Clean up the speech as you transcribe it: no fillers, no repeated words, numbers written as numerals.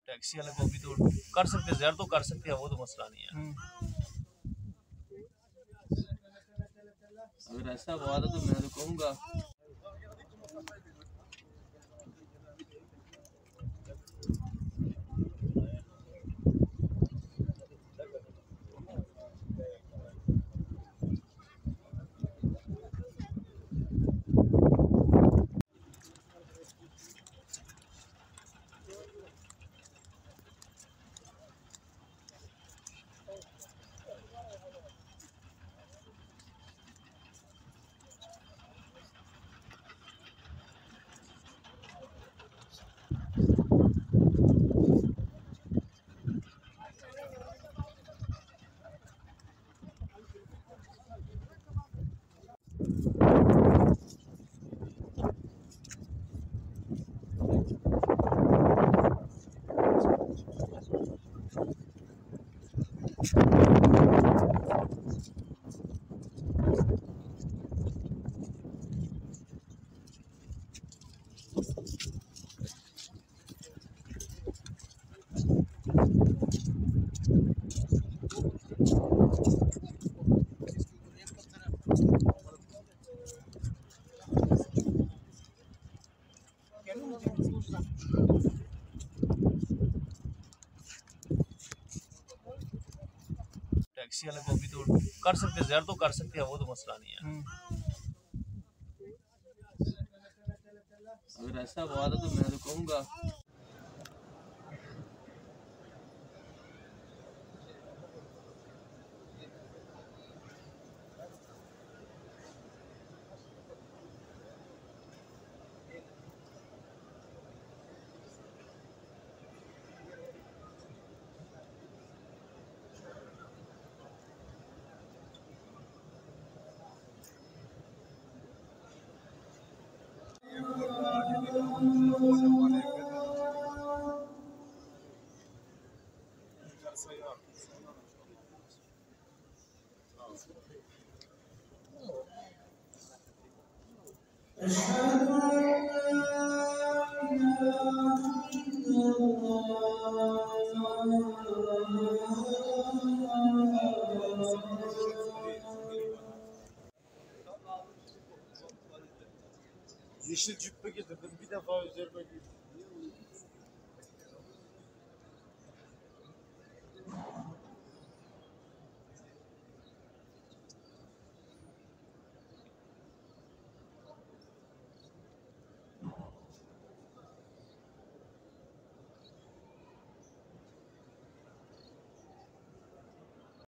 Taxi वाले को भी तो कर सकते हैं, ज़र तो कर सकते हैं, वो तो मसला नहीं है। अगर ऐसा हुआ तो मैं तो कहूँगा टैक्सी वाले को भी तो कर सकते हैं, ज़र तो कर सकते हैं, वो तो मसला नहीं है। अगर ऐसा हुआ तो मैं तो कहूँगा Yeşil cübbe getirdim. Bir defa üzerime giydim.